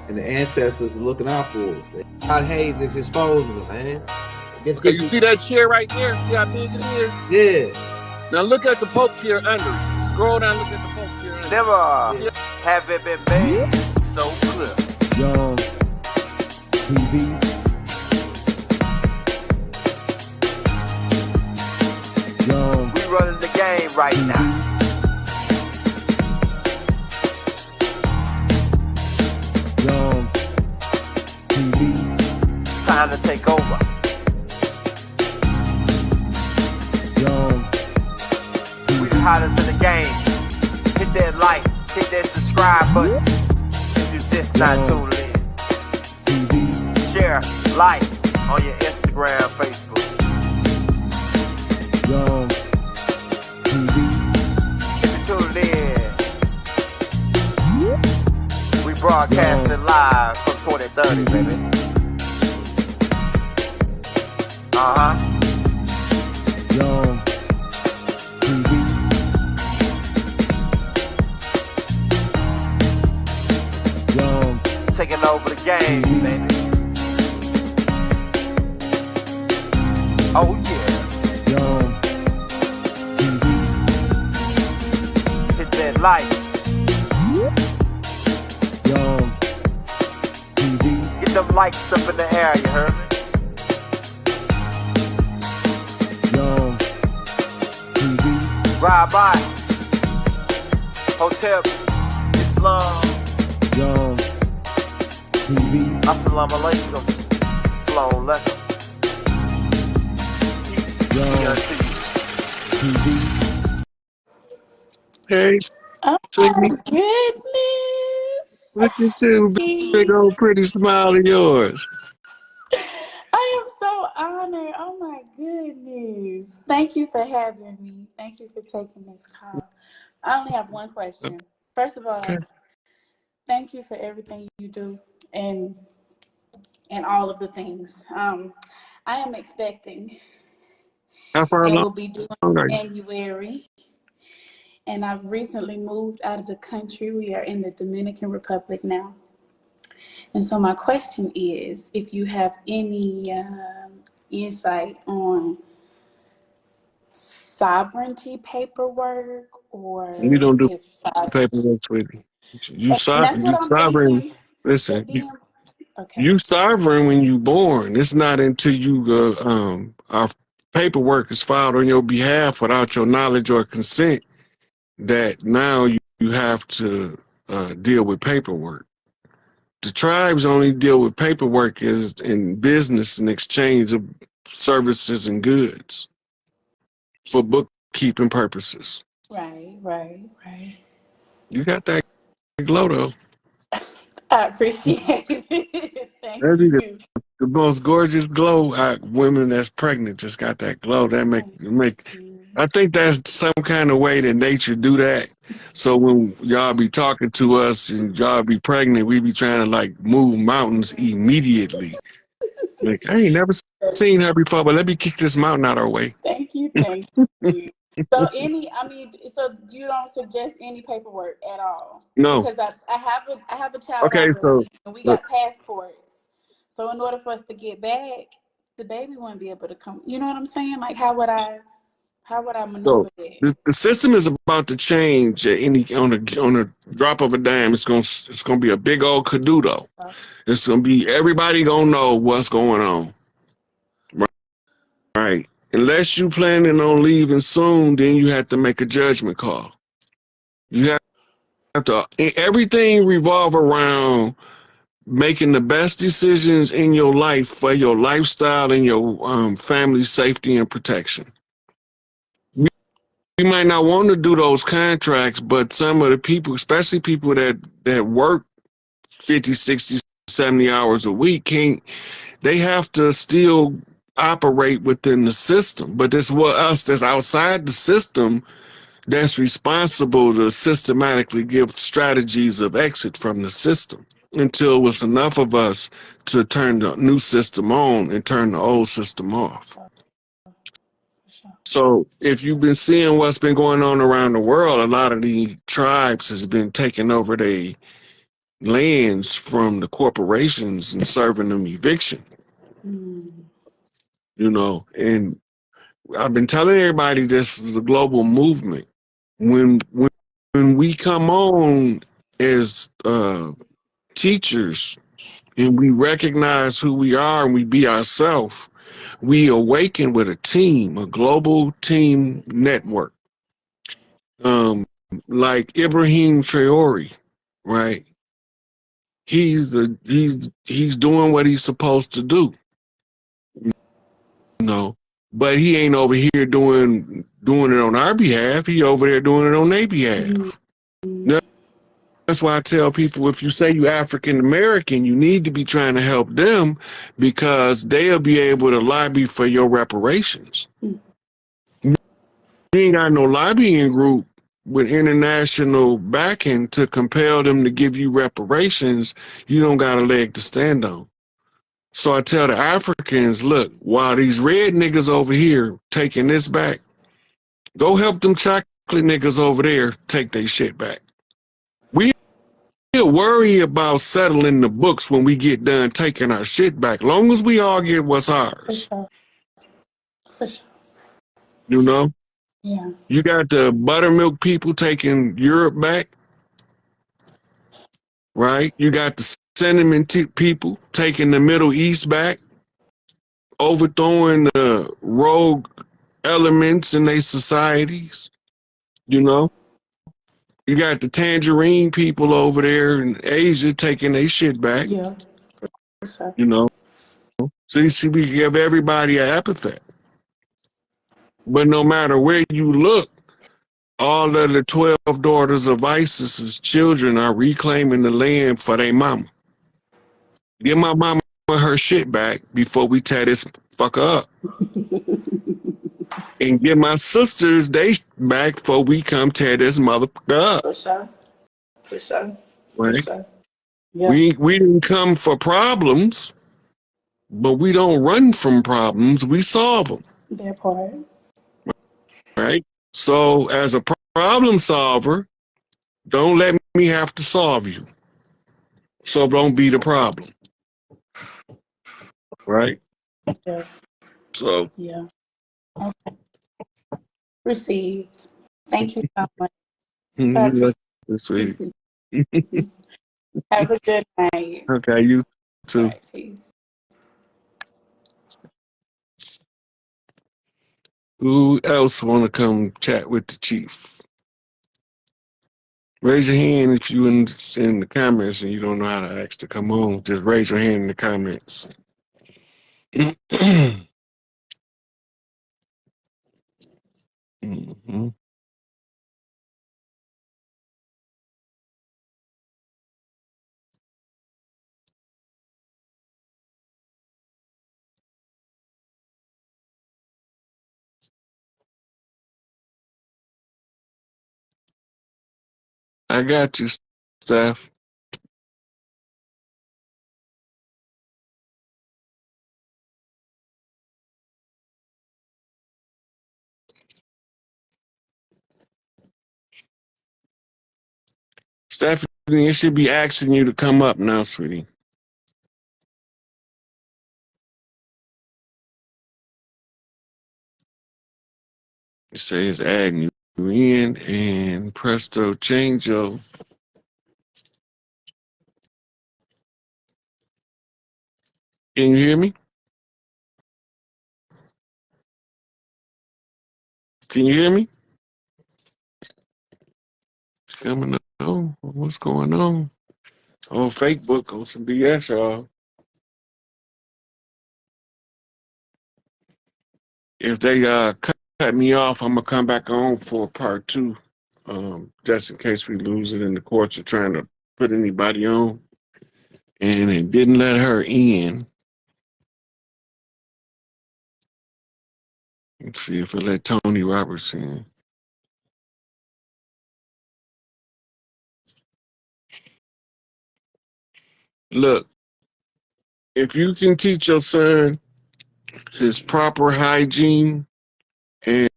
and the ancestors are looking out for us. God Hayes is exposing them, man. Okay, you see that chair right there? See how big it is? Yeah. Now look at the Pope chair under it. Scroll down, look at the Pope chair under it. Never have it been made so clear. Young TV. Young. We running the game right now. Young TV. Time to take over. Young We the hottest in the game. Hit that like, hit that subscribe button. If you just not tuned in. TV. Share, like on your Instagram, Facebook. Young TV. If you tuned in, we broadcasting live from 2030, baby. Young TV. Young Taking over the game, baby. Oh yeah. Young TV. Hit that like. Young TV. Get them likes up in the air, you heard me? Young TV. Ride by. Hotel Islam. Young TV. Assalamu alaikum. Shalom alaikum. Young TV. Hey, Oh my goodness. look at you, big old pretty smile of yours. I am so honored. Oh my goodness. Thank you for having me. Thank you for taking this call. I only have one question. First of all, thank you for everything you do and all of the things. I am expecting How far and will along be doing are you? January. And I've recently moved out of the country. We are in the Dominican Republic now. And so my question is, if you have any insight on sovereignty paperwork, or You don't do if paperwork, sweetie. You and that's what I'm sovereign. thinking. Listen, But then, okay. you sovereign when you born. It's not until you our paperwork is filed on your behalf without your knowledge or consent that now you have to deal with paperwork. The tribes only deal with paperwork is in business and exchange of services and goods for bookkeeping purposes. Right. You got that glow though. I appreciate it. Thank That'd be you. the most gorgeous glow. Women that's pregnant just got that glow. That make. I think that's some kind of way that nature do that. So when y'all be talking to us and y'all be pregnant, we be trying to like move mountains immediately. Like I ain't never seen her before, but let me kick this mountain out our way. Thank you. So so you don't suggest any paperwork at all? No. Because I have a child Okay, already, so and we got passports. So in order for us to get back, the baby wouldn't be able to come. You know what I'm saying? Like how would I maneuver that? the system is about to change at on a drop of a dime. It's gonna be a big old cadoodle. It's gonna be everybody gonna know what's going on. Right. Unless you planning on leaving soon, then you have to make a judgment call. You have to everything revolve around making the best decisions in your life for your lifestyle and your family safety and protection. You might not want to do those contracts, but some of the people, especially people that work 50, 60, 70 hours a week, they have to still operate within the system. But it's what us that's outside the system that's responsible to systematically give strategies of exit from the system until it's enough of us to turn the new system on and turn the old system off. So if you've been seeing what's been going on around the world, a lot of the tribes has been taking over lands from the corporations and serving them eviction. You know, and I've been telling everybody this is a global movement. When we come on as teachers and we recognize who we are and we be ourselves, we awaken with a team, a global team network. Like Ibrahim Traore, right? He's doing what he's supposed to do, you know. But he ain't over here doing it on our behalf. He over there doing it on their behalf. That's why I tell people, if you say you African American, you need to be trying to help them because they'll be able to lobby for your reparations. You ain't got no lobbying group with international backing to compel them to give you reparations. You don't got a leg to stand on. So I tell the Africans, look, while these red niggas over here taking this back, go help them chocolate niggas over there take their shit back. We'll worry about settling the books when we get done taking our shit back. Long as we all get what's ours. For sure. You know? Yeah. You got the buttermilk people taking Europe back. Right? You got the cinnamon people taking the Middle East back. Overthrowing the rogue elements in their societies. You know? You got the tangerine people over there in Asia taking their shit back. Yeah. For sure. You know? So you see, we give everybody an epithet. But no matter where you look, all of the 12 daughters of ISIS's children are reclaiming the land for their mama. Give my mama her shit back before we tear this fucker up. And give my sisters they back before we come tear this motherfucker up. For sure. For sure. Right? For sure. Yeah. We didn't come for problems, but we don't run from problems. We solve them. That part. Right? So as a problem solver, don't let me have to solve you. So don't be the problem. Right? Yeah. So. Yeah. Okay. Received. Thank you so much. Sweetie. Have a good night. Okay, you too. All right, peace. Who else want to come chat with the chief? Raise your hand if you in the comments and you don't know how to ask to come on. Just raise your hand in the comments. Mm-hmm. I got you, Steph. Stephanie, it should be asking you to come up now, sweetie. It says adding you in and presto changeo. Can you hear me? Can you hear me? It's coming up. Oh, what's going on? Oh, Facebook on some BS, y'all. If they cut me off, I'm gonna come back on for part 2, just in case we lose it in the courts of trying to put anybody on. And it didn't let her in. Let's see if it let Tony Roberts in. Look, if you can teach your son his proper hygiene and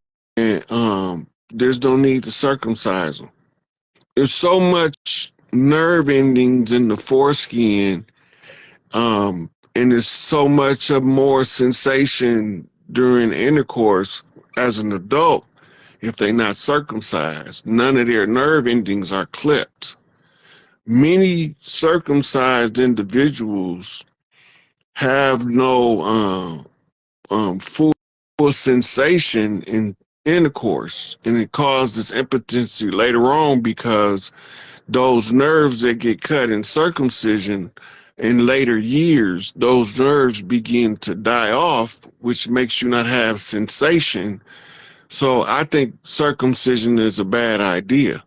there's no need to circumcise him. There's so much nerve endings in the foreskin, and it's so much of more sensation during intercourse as an adult if they're not circumcised. None of their nerve endings are clipped. Many circumcised individuals have no full sensation in intercourse, and it causes impotency later on because those nerves that get cut in circumcision in later years, those nerves begin to die off, which makes you not have sensation. So I think circumcision is a bad idea.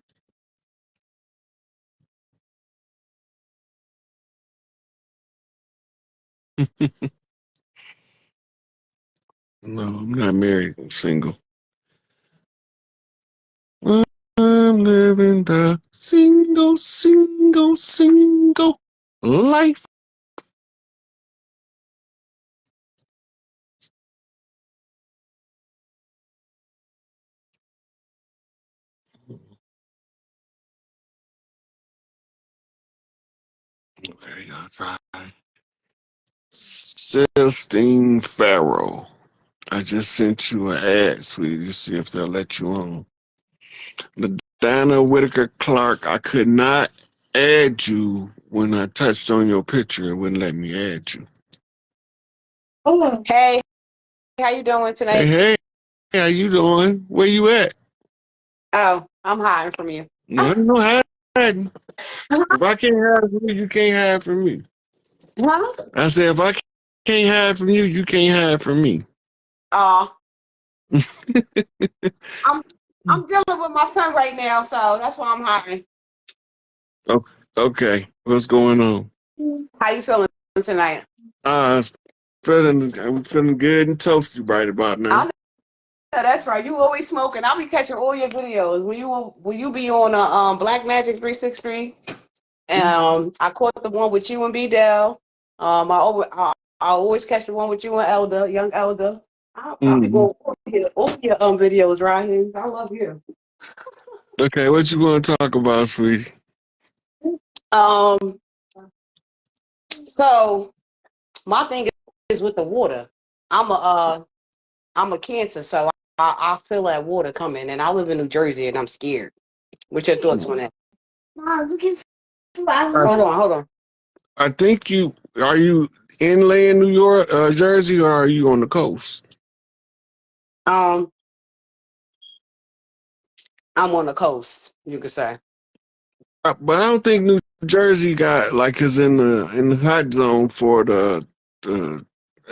No, I'm not married. I'm single. I'm living the single life. Okay, I'll try. Celestine Farrow. I just sent you an ad, sweetie, to see if they'll let you on. Dana Whitaker Clark, I could not add you when I touched on your picture. It wouldn't let me add you. Oh, hey, how you doing Say, tonight? hey, how you doing? Where you at? Oh, I'm hiding from you. No, no, hiding. If I can't hide from you, you can't hide from me. Huh? I said, if I can't hide from you, you can't hide from me. Oh, I'm dealing with my son right now, so that's why I'm hiding. Okay, what's going on? How you feeling tonight? I'm feeling good and toasty right about I now. know that's right. You always smoking. I'll be catching all your videos. Will you be on Black Magic 363? I caught the one with you and B Dell. I always catch the one with you and Elder, young Elder. I'll be Mm-hmm. going all your videos right here. I love you. Okay, what you want to talk about, sweetie? Um, so my thing is with the water. I'm a Cancer, so I feel that water coming, and I live in New Jersey, and I'm scared. What's your thoughts on that? Mom, you can. Hold on. I think are you inland New York, Jersey, or are you on the coast? Um, I'm on the coast, you could say. But I don't think New Jersey got like is in the hot zone for the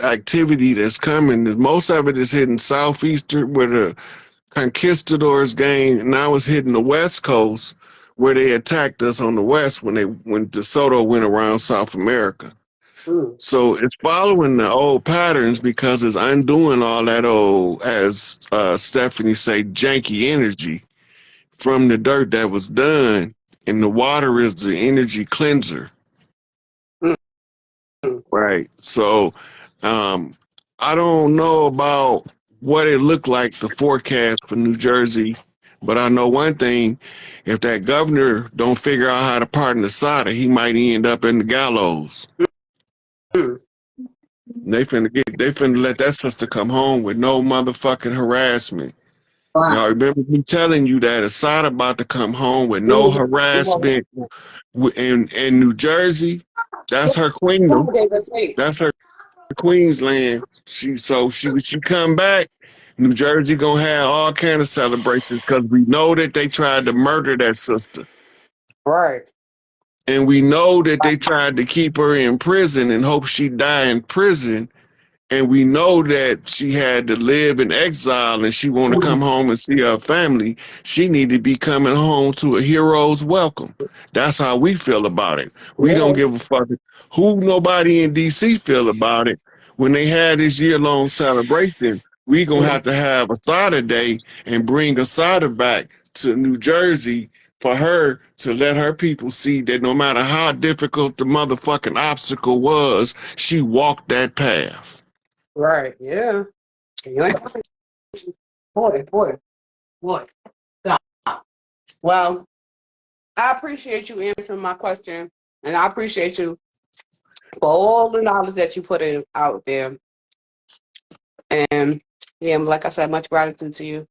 activity that's coming. Most of it is hitting southeastern where the conquistadors game. Now it's hitting the west coast where they attacked us on the west when DeSoto went around South America. Mm. So it's following the old patterns because it's undoing all that old, as Stephanie say, janky energy from the dirt that was done. And the water is the energy cleanser. Mm. Right. So I don't know about what it looked like, the forecast for New Jersey, but I know one thing. If that governor don't figure out how to pardon the Sada, he might end up in the gallows. Mm. They finna let that sister come home with no motherfucking harassment. Wow. Y'all remember me telling you that Assad about to come home with no harassment in New Jersey. That's her queendom. That's her Queensland. When she come back, New Jersey gonna have all kind of celebrations because we know that they tried to murder that sister. Right. And we know that they tried to keep her in prison and hope she die in prison. And we know that she had to live in exile and she want to come home and see her family. She need to be coming home to a hero's welcome. That's how we feel about it. We don't give a fuck who nobody in DC feel about it. When they had this year-long celebration, we gonna have a Asada Day and bring Asada back to New Jersey for her to let her people see that no matter how difficult the motherfucking obstacle was, she walked that path. Right. Yeah. You ain't boy. Stop. Well, I appreciate you answering my question, and I appreciate you for all the knowledge that you put in out there. And yeah, like I said, much gratitude to you.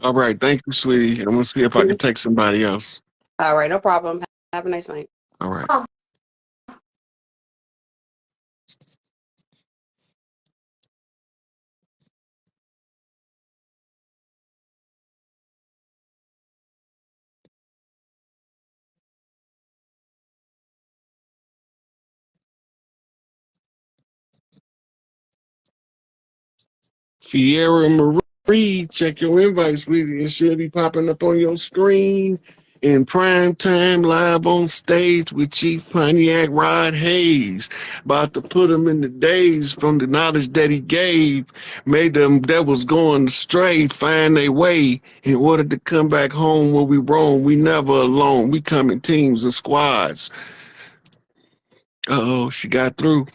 All right, thank you, sweetie. I'm gonna see if I can take somebody else. All right, no problem. Have a nice night. All right. Sierra Marie, check your invite, sweetie. It should be popping up on your screen in prime time, live on stage with Chief Pontiac Rod Hayes. About to put him in the days from the knowledge that he gave, made them that was going astray find their way in order to come back home where we roam. We never alone. We come in teams and squads. Uh-oh, she got through.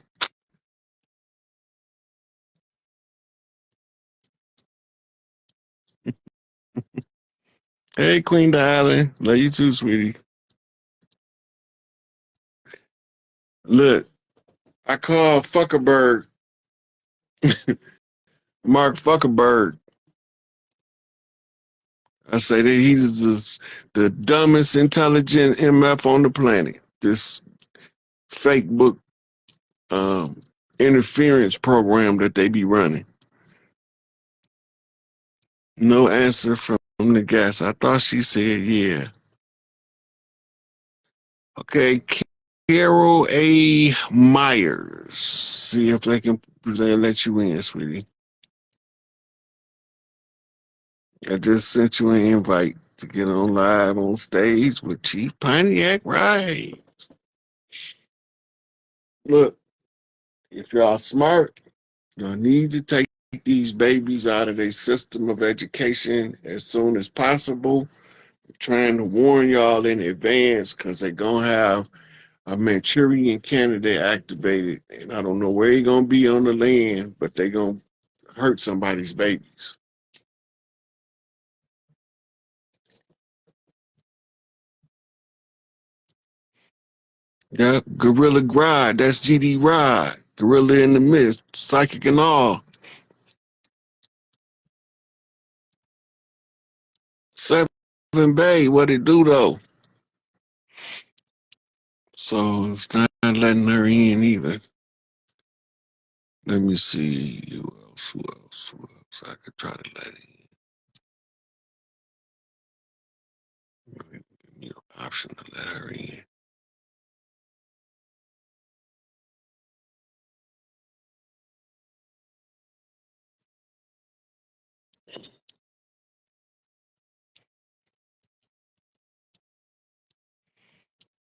Hey, Queen Darling. Love you too, sweetie. Look, I called Fuckerberg, Mark Fuckerberg. I say that he's the dumbest intelligent MF on the planet. This fake book interference program that they be running. No answer from the guest. I thought she said yeah. Okay, Carol A. Myers. See if they can let you in, sweetie. I just sent you an invite to get on live on stage with Chief Pontiac Right. Look, if y'all smart, you'll need to take these babies out of their system of education as soon as possible. I'm trying to warn y'all in advance because they're going to have a Manchurian candidate activated. And I don't know where he's going to be on the land, but they're going to hurt somebody's babies. Yep, Gorilla Gride, that's GD Rod. Gorilla in the Mist, Psychic and all. 7 Bay, what it do though? So it's not letting her in either. Let me see who else I could try to let in. Give me an option to let her in.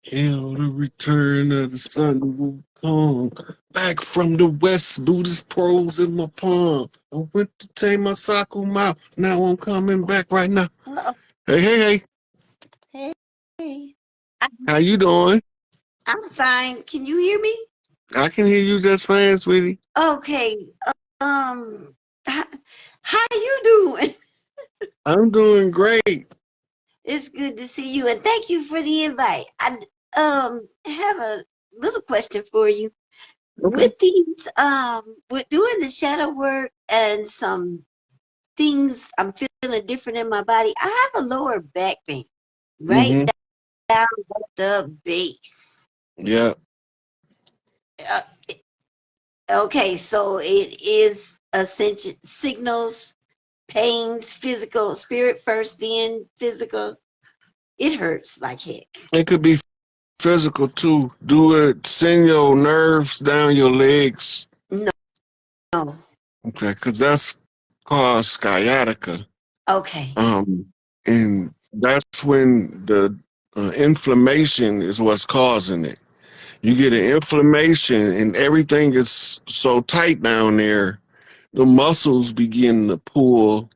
Hail the return of the sun will come. Back from the west, Buddhist pros in my palm. I went to take my Saku mouth. Now I'm coming back right now. Uh-oh. Hey. Hey. How you doing? I'm fine. Can you hear me? I can hear you just fine, sweetie. Okay. How you doing? I'm doing great. It's good to see you, and thank you for the invite. I have a little question for you. Okay. With these with doing the shadow work and some things I'm feeling different in my body, I have a lower back pain right down at the base. Yeah. Okay, so it is ascension signals, pains, physical, spirit first, then physical. It hurts like heck. It could be physical too. Do it, send your nerves down your legs. No. Okay, because that's called sciatica. Okay. And that's when the inflammation is what's causing it. You get an inflammation and everything is so tight down there, the muscles begin to pull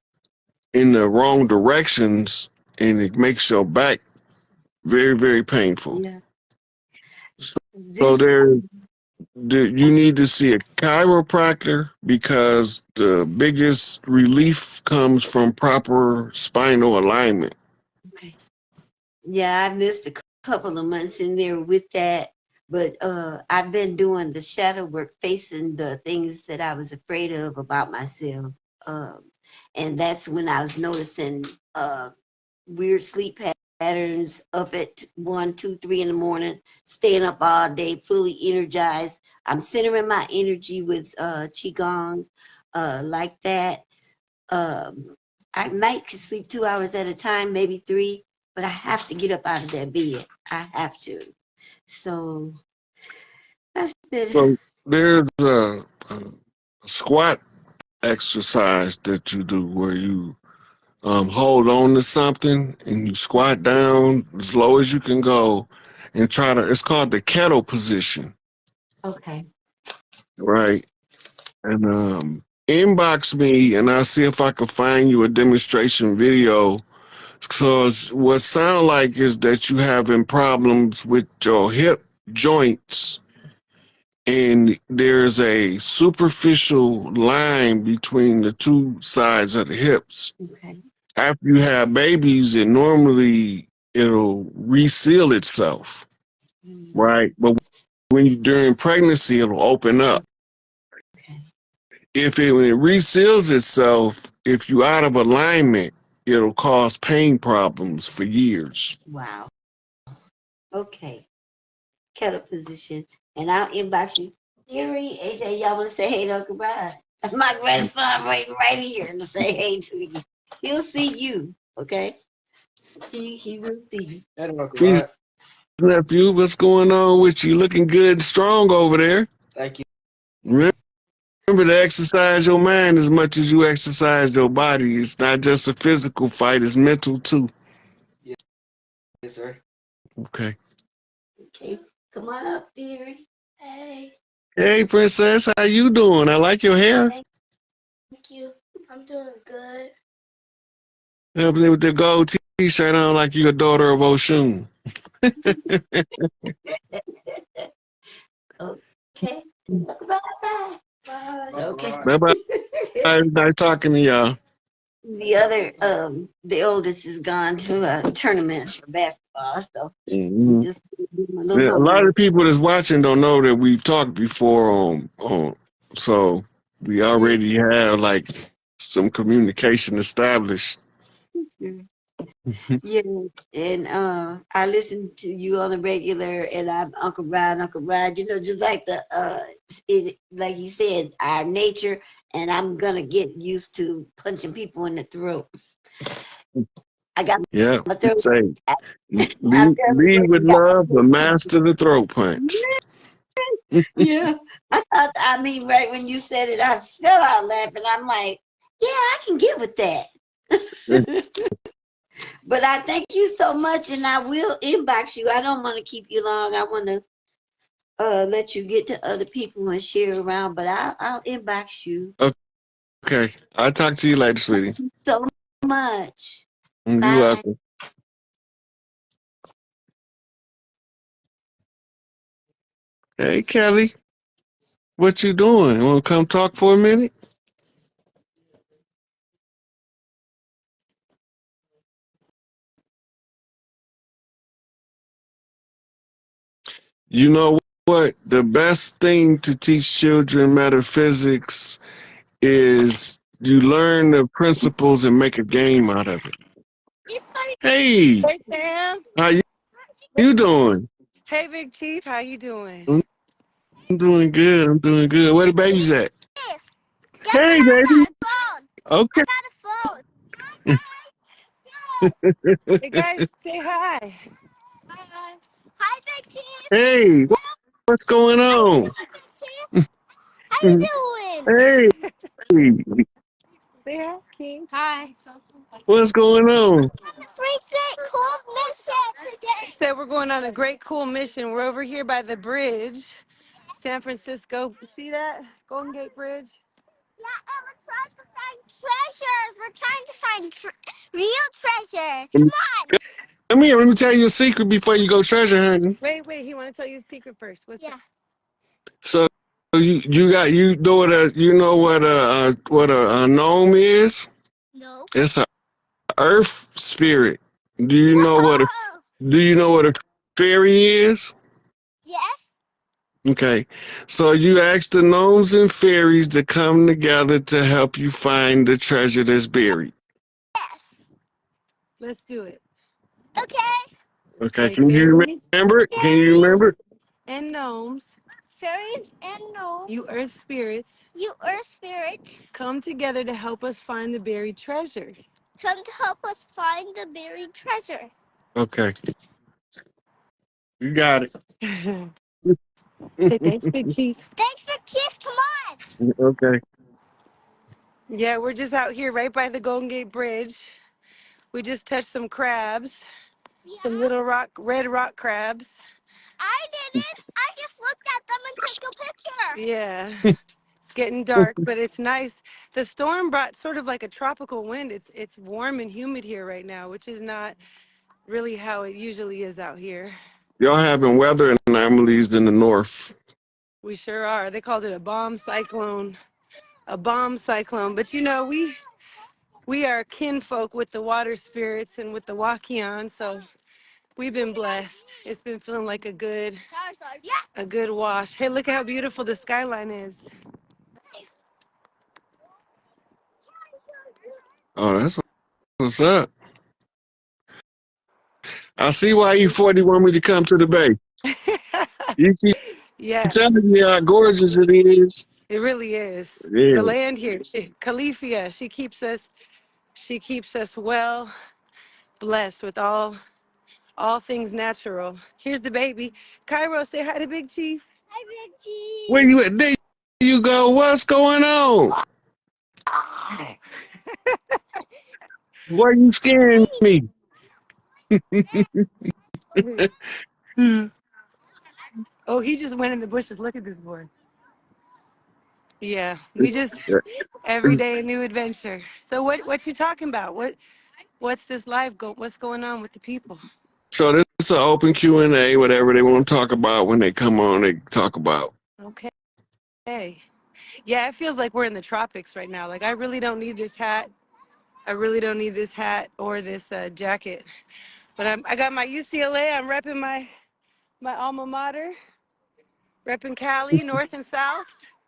in the wrong directions and it makes your back very, very painful. Yeah. So you need to see a chiropractor because the biggest relief comes from proper spinal alignment. Okay. Yeah, I missed a couple of months in there with that, but I've been doing the shadow work, facing the things that I was afraid of about myself. Um, and that's when I was noticing weird sleep patterns, up at 1, 2, 3 in the morning, staying up all day, fully energized. I'm centering my energy with qigong, like that. I might sleep 2 hours at a time, maybe 3, but I have to get up out of that bed. I have to. So that's it. So there's a squat exercise that you do where you hold on to something and you squat down as low as you can go and try to. It's called the kettle position, Okay. right? And inbox me and I'll see if I can find you a demonstration video. So what sound like is that you having problems with your hip joints, and there's a superficial line between the two sides of the hips. Okay. After you have babies, it'll reseal itself, right? But when you during pregnancy, it'll open up. Okay. When it reseals itself, if you out of alignment, it'll cause pain problems for years. Wow. Okay. Kettle position. And I'll inbox you. Theory, AJ, y'all want to say hey to Uncle Brian? My grandson waiting right here to say hey to you. He'll see you, okay? He will see you. That Uncle Please, Rod. nephew, what's going on with you? Looking good and strong over there. Thank you. Remember to exercise your mind as much as you exercise your body. It's not just a physical fight, it's mental too. Yes, sir. Okay. Okay. Come on up, Theory. Hey. Hey, princess, how you doing? I like your hair. Thank you. I'm doing good. Up there with the gold t-shirt on like you're a daughter of Oshun. Okay. Talk about bye. Bye. Okay. Bye-bye. Nice talking to y'all. The other, the oldest is gone to tournaments for basketball, so Mhm. just do my little Yeah, a lot of homework. the people that's watching don't know that we've talked before so we already have like some communication established. Yeah, and I listen to you on the regular, and I'm Uncle Ryan, Uncle Ryan. You know, just like like you said, our nature, and I'm gonna get used to punching people in the throat. I got Yeah, my throat. say I'm lead with definitely got love, but my throat. master the throat punch. Yeah, I mean, right when you said it, I fell out laughing. I'm like, yeah, I can get with that. But I thank you so much, and I will inbox you. I don't want to keep you long. I want to let you get to other people and share around, but I'll inbox you. Okay, I'll talk to you later, sweetie. So much. You're Bye. welcome. Hey, Kelly, what you doing? Want to come talk for a minute? You know what? The best thing to teach children metaphysics is you learn the principles and make a game out of it. Hey, Hey Sam. how you doing? Hey Big Chief, how you doing? I'm doing good. I'm doing good. Where the baby's at? Guess what? Hey, I baby. got a phone. Okay. I got a phone. Hey guys, say hi. Hi. Hi, Big Chief. Hey, what's going How you on? doing, Big Chief? How you doing? Hey, Say hi, King. Hi. what's going on? Freak that cool mission She today. said we're going on a great cool mission. We're over here by the bridge, San Francisco. See that? Golden Gate Bridge. Yeah, and we're trying to find treasures. We're trying to find real treasures. Come on. Come here. Let me tell you a secret before you go treasure hunting. Wait, he want to tell you a secret first. What's Yeah. So you know what a gnome is? No. It's a earth spirit. Do you know what a Whoa. Do you know what a fairy is? Yes. Okay. So you ask the gnomes and fairies to come together to help you find the treasure that's buried. Yes. Let's do it. Okay. Okay. Say Can you fairies remember it? Can you Fairies. remember it? and gnomes, Fairies and gnomes. you earth spirits, You earth spirits. come together to help us find the buried treasure. Come to help us find the buried treasure. Okay. You got it. Say thanks, Big Chief. Thanks for Keith. Come on. Okay. Yeah, we're just out here right by the Golden Gate Bridge. We just touched some crabs, some little red rock crabs. I didn't. I just looked at them and took a picture. Yeah, it's getting dark, but it's nice. The storm brought sort of like a tropical wind. It's warm and humid here right now, which is not really how it usually is out here. Y'all having weather anomalies in the north. We sure are. They called it a bomb cyclone. A bomb cyclone. But you know, we are kinfolk with the water spirits and with the Wakion, so we've been blessed. It's been feeling like a good wash. Hey, look how beautiful the skyline is. Oh, that's what's up. I see why E40 want me to come to the Bay. You keep Yes, telling me how gorgeous it is. it really is. Yeah. The land here, Califia, she keeps us well blessed with all things natural. Here's the baby. Cairo, say hi to Big Chief. Hi, Big Chief. Where you at? There you go. What's going on? Why are you scaring me? Oh, he just went in the bushes. Look at this boy. Yeah, we just every day a new adventure. So what you talking about? What's this live what's going on with the people? So this is an open Q&A. Whatever they want to talk about when they come on, they talk about. Okay. Hey. Yeah, it feels like we're in the tropics right now. Like I really don't need this hat. I really don't need this hat or this jacket. But I got my UCLA. I'm repping my alma mater. Repping Cali, North and South.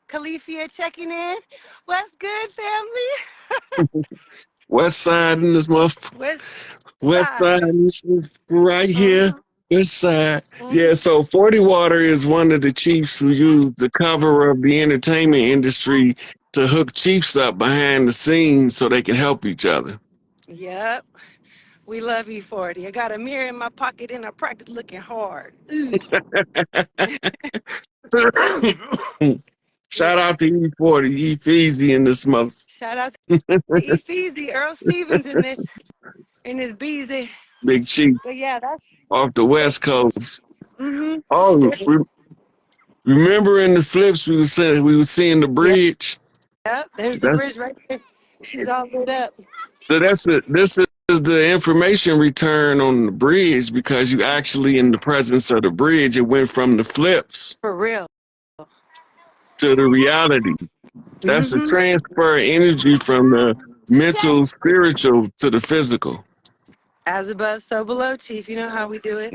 Califia checking in. What's good, family? West side in this motherfucker. West side right here. West side. Yeah, so 40 Water is one of the chiefs who used the cover of the entertainment industry to hook chiefs up behind the scenes so they can help each other. Yep. We love you, 40. I got a mirror in my pocket and I practice looking hard. Shout out to E40, Efeezy in this mother. Shout out to Efeezy, Earl Stevens in his beezy. Big chief. But yeah, that's off the West Coast. mm-hmm. Oh, remember in the flips we were seeing the bridge. Yep, there's the bridge right there. She's all lit up. So this is the information return on the bridge because you actually in the presence of the bridge. It went from the flips For real to the reality. That's a transfer of energy from the mental, spiritual to the physical. As above, so below, Chief. You know how we do it.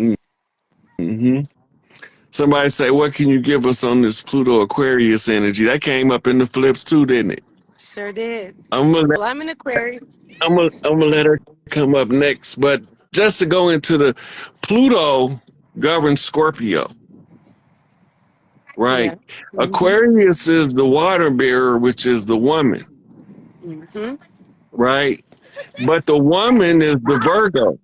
Mm-hmm. Somebody say, what can you give us on this Pluto Aquarius energy? That came up in the flips too, didn't it? Sure did. I'm an Aquarius. I'm gonna let her come up next. But just to go into the Pluto governs Scorpio. Right. Yeah. Aquarius is the water bearer, which is the woman. Right. But the woman is the Virgo.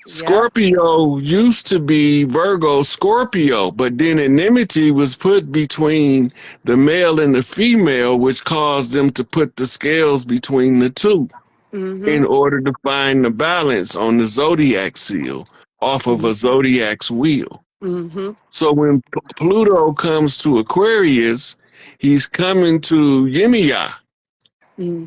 Scorpio used to be Virgo Scorpio, but then enmity was put between the male and the female, which caused them to put the scales between the two in order to find the balance on the zodiac seal off of a zodiac's wheel. So when Pluto comes to Aquarius, he's coming to Yemiya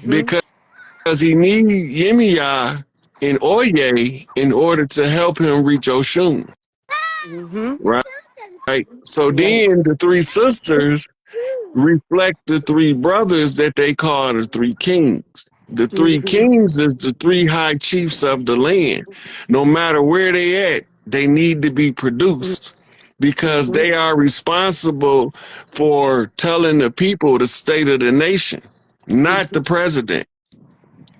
because he needs Yemiya and Oye in order to help him reach Oshun. Right. So then the three sisters reflect the three brothers that they call the three kings. The three Mhm. kings is the three high chiefs of the land. No matter where they at, they need to be produced because Mhm. they are responsible for telling the people the state of the nation, not the Mhm. president.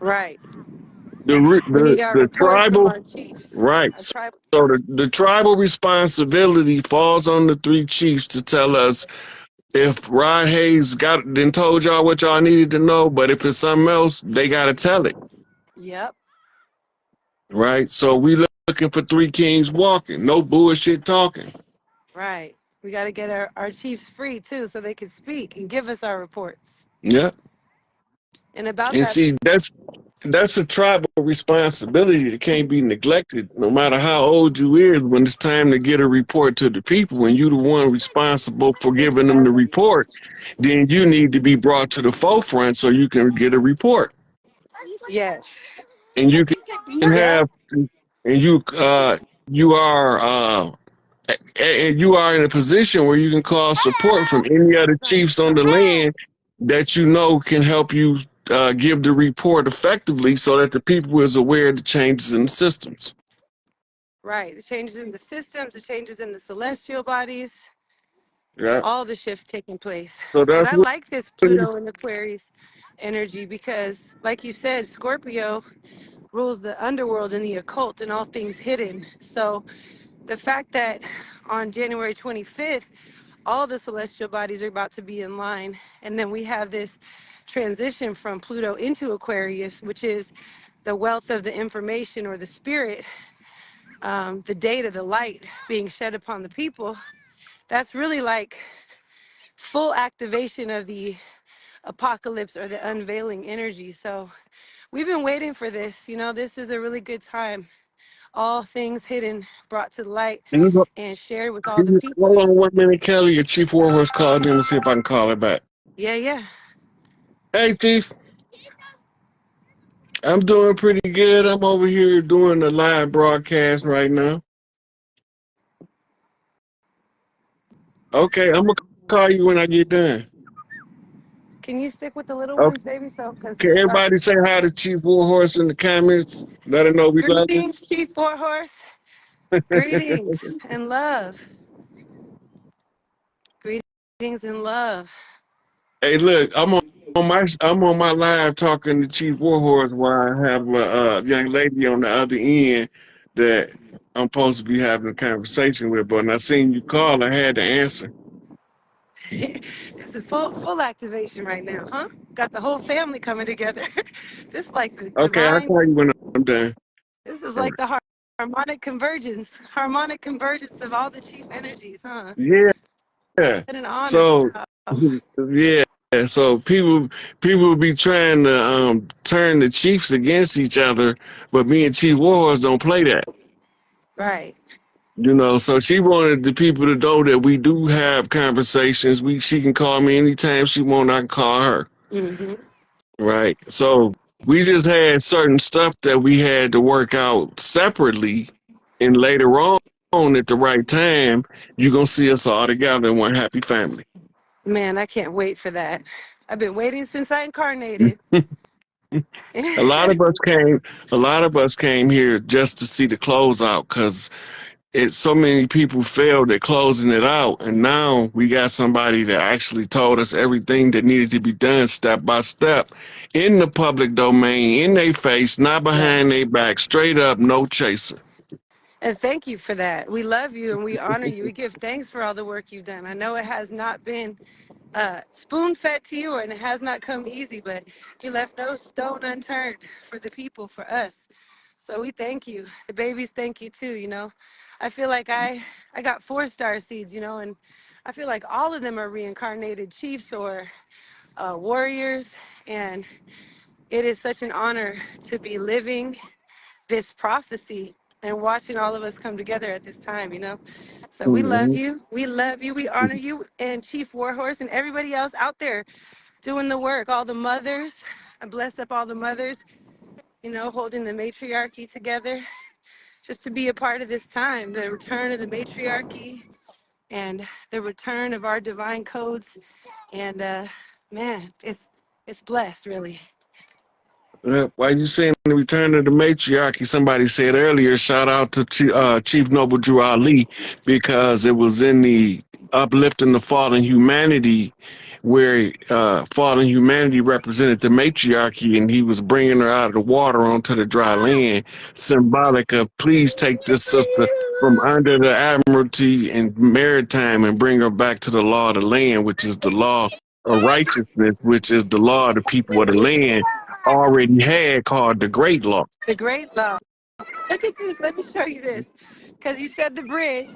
Right. The We need our the report from tribal our chiefs, right. our tribal. So the tribal responsibility falls on the three chiefs to tell us if Rod Hayes got then told y'all what y'all needed to know, but if it's something else, they gotta tell it. Yep. Right? So we looking for three kings walking, no bullshit talking. Right. We got to get our chiefs free too, so they can speak and give us our reports. Yeah. And about And that, see, that's a tribal responsibility that can't be neglected, no matter how old you is. When it's time to get a report to the people, when you the one responsible for giving them the report, then you need to be brought to the forefront so you can get a report, yes. and you can Yep. have, and you are and you are in a position where you can call support from any other chiefs on the land that you know can help you give the report effectively so that the people is aware of the changes in the systems. Right. The changes in the systems, the changes in the celestial bodies, Yeah. all the shifts taking place. So But that's I what like this it Pluto is. and Aquarius energy because, like you said, Scorpio rules the underworld and the occult and all things hidden. So the fact that on January 25th, all the celestial bodies are about to be in line, and then we have this transition from Pluto into Aquarius, which is the wealth of the information or the spirit, the data, the light being shed upon the people. That's really like full activation of the apocalypse or the unveiling energy. So we've been waiting for this. You know, this is a really good time. All things hidden brought to the light and shared with all the people. Hold on 1 minute, Kelly. Your chief warhorse called in to see if I can call it back. Yeah, yeah. Hey, Chief. I'm doing pretty good. I'm over here doing the live broadcast right now. Okay, I'm gonna call you when I get done. Can you stick with the little ones, baby? So, because Okay, everybody say hi to Chief Warhorse in the comments. Let her know we love you. greetings, Chief Four Horse. Greetings and love. Greetings and love. Hey, look, I'm on my live talking to Chief Warhorse while I have a young lady on the other end that I'm supposed to be having a conversation with. But when I seen you call, I had to answer. It's a full activation right now, huh? Got the whole family coming together. This is like the Okay, I'll divine. call you when I'm done. This is All like right. the harmonic convergence of all the chief energies, huh? Yeah. What an honor. So Wow. yeah. So people be trying to turn the Chiefs against each other, but me and Chief Warhorse don't play that. Right. So she wanted the people to know that we do have conversations. She can call me anytime she want. I can call her. Mm-hmm. Right. So we just had certain stuff that we had to work out separately, and later on at the right time, you're gonna see us all together in one happy family. Man, I can't wait for that. I've been waiting since I incarnated. A lot of us came. A lot of us came here just to see the closeout because so many people failed at closing it out, and now we got somebody that actually told us everything that needed to be done step by step in the public domain, in their face, not behind Yes. their back, straight up, no chaser. And thank you for that. We love you and we honor you. We give thanks for all the work you've done. I know it has not been spoon fed to you and it has not come easy, but you left no stone unturned for the people, for us. So we thank you. The babies thank you too, you know. I feel like I got 4-star seeds, you know, and I feel like all of them are reincarnated chiefs or warriors. And it is such an honor to be living this prophecy and watching all of us come together at this time, you know. So we love Mhm. you. We love you. We honor you and Chief Warhorse and everybody else out there doing the work. All the mothers. I bless up all the mothers, you know, holding the matriarchy together just to be a part of this time, the return of the matriarchy and the return of our divine codes. And man, it's blessed, really. While you saying the return of the matriarchy, somebody said earlier, shout out to Chief Noble Drew Ali, because it was in the uplifting the fallen humanity, where fallen humanity represented the matriarchy, and he was bringing her out of the water onto the dry land, symbolic of please take this sister from under the admiralty and maritime and bring her back to the law of the land, which is the law of righteousness, which is the law of the people of the land already had, called the Great Law. The Great Law. Look at this. Let me show you this. Because you said the bridge,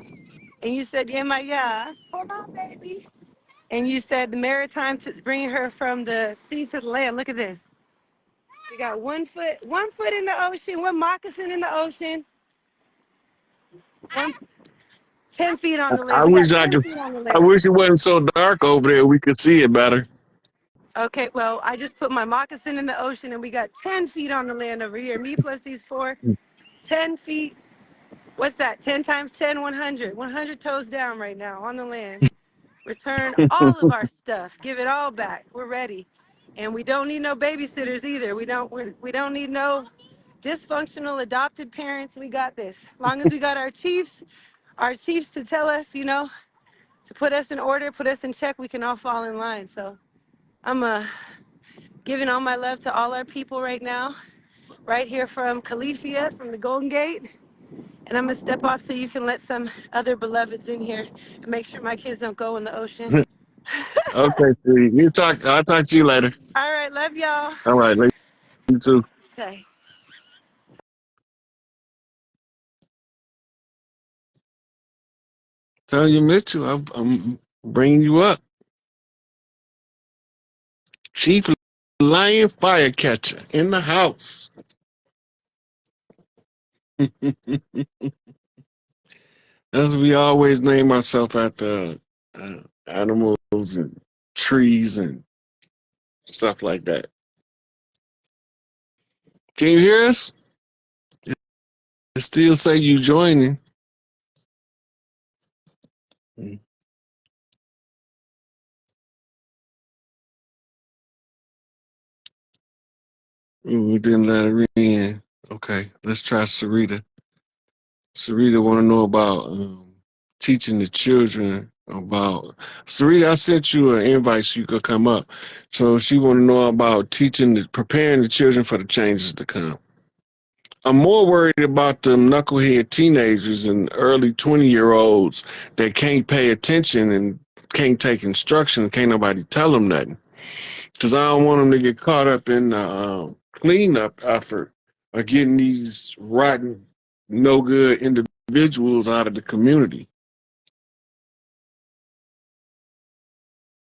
and you said Yemaya. Hold on, baby. And you said the maritime to bring her from the sea to the land. Look at this. You got 1 foot in the ocean, one moccasin in the ocean, 10 feet on the I land. We wish got I 10 could. feet on the I land. wish it wasn't so dark over there. We could see it better. Okay, well, I just put my moccasin in the ocean, and we got 10 feet on the land over here. Me plus these four, 10 feet. What's that? 10 times 10, 100. 100 toes down right now on the land. Return all of our stuff. Give it all back. We're ready. And we don't need no babysitters either. We don't need no dysfunctional adopted parents. We got this. As long as we got our chiefs to tell us, to put us in order, put us in check, we can all fall in line. So I'm giving all my love to all our people right now, right here from Califia, from the Golden Gate. And I'm gonna step off so you can let some other beloveds in here and make sure my kids don't go in the ocean. Okay, sweetie. I'll talk to you later. All right, love y'all. All right, love you too. Okay. Tell you, Mitchell, I'm bringing you up. Chief Lion Firecatcher in the house. As we always name ourselves after animals and trees and stuff like that. Can you hear us? It still say you joining. We didn't let her in. Okay, let's try Sarita. Sarita want to know about teaching the children about. Sarita, I sent you an invite so you could come up. So she want to know about preparing the children for the changes to come. I'm more worried about the knucklehead teenagers and early 20-year-olds that can't pay attention and can't take instruction. Can't nobody tell them nothing. Because I don't want them to get caught up in the cleanup effort of getting these rotten, no good individuals out of the community.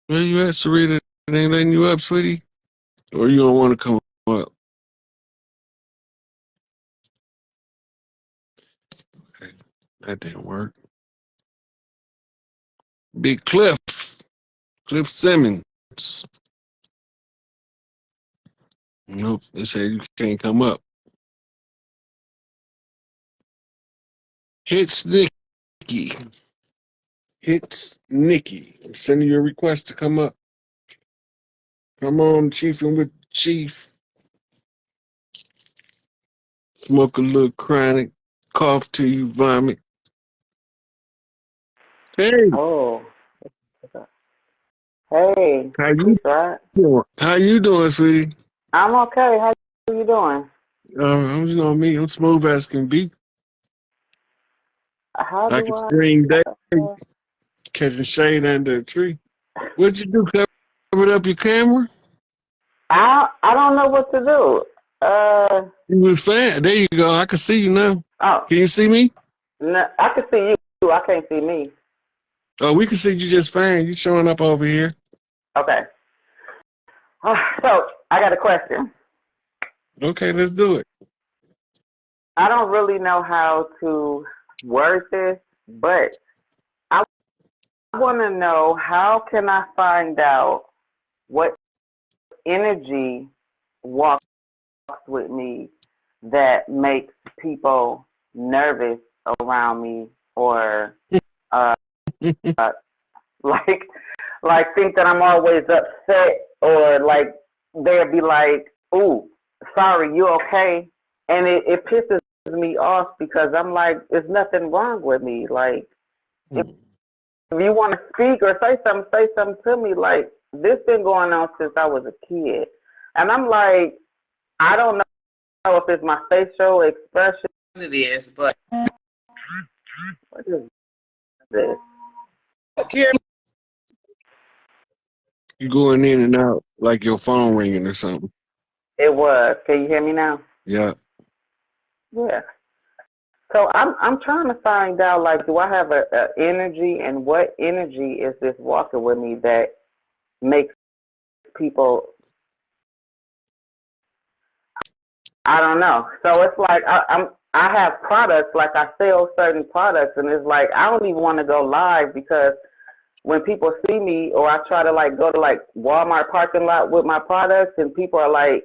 Where you at, Sarita? It ain't letting you up, sweetie? Or you don't want to come up? Okay, that didn't work. Big Cliff Simmons. Nope, they said you can't come up. Hits Nikki. I'm sending you a request to come up. Come on, Chief, and with Chief. Smoke a little chronic, cough till you vomit. Hey, Oh, hey, how you peace, right? doing? How you doing, sweetie? I'm okay. How you doing? Me. I'm smooth as can be. How Like do a I? spring day, catching shade under a tree. What'd you do? Covered up your camera? I don't know what to do. You were saying, there you go. I can see you now. Oh, Can you see me? no, I can see you. I can't see me. Oh, we can see you just fine. You showing up over here. Okay. So I got a question. Okay, let's do it. I don't really know how to word this, but I want to know how can I find out what energy walks with me that makes people nervous around me or uh, like think that I'm always upset or like they'll be like, ooh, sorry, you okay? And it pisses me off because I'm like, there's nothing wrong with me. Like, if you want to speak or say something to me. Like, this been going on since I was a kid. And I'm like, I don't know if it's my facial expression. It is, but what is this? You going in and out like your phone ringing or something. It was. Can you hear me now? Yeah. Yeah. So I'm trying to find out, like, do I have a energy, and what energy is this walking with me that makes people, I don't know. So it's like I have products, like I sell certain products, and it's like I don't even want to go live because when people see me, or I try to like go to like Walmart parking lot with my products, and people are like,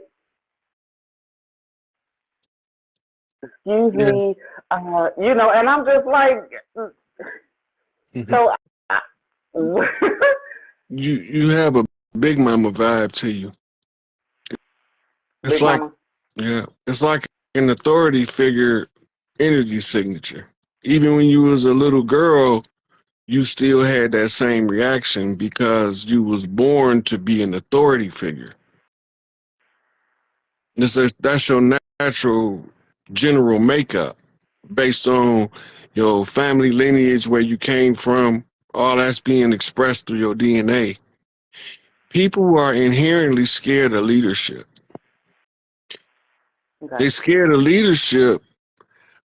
excuse me, you know, and I'm just like, so you have a Big Mama vibe to you. It's Big like, Mama. yeah, it's like an authority figure energy signature. Even when you was a little girl, you still had that same reaction because you was born to be an authority figure. That's your natural general makeup based on your family lineage, where you came from, all that's being expressed through your DNA. People are inherently scared of leadership. Okay. They're scared of leadership,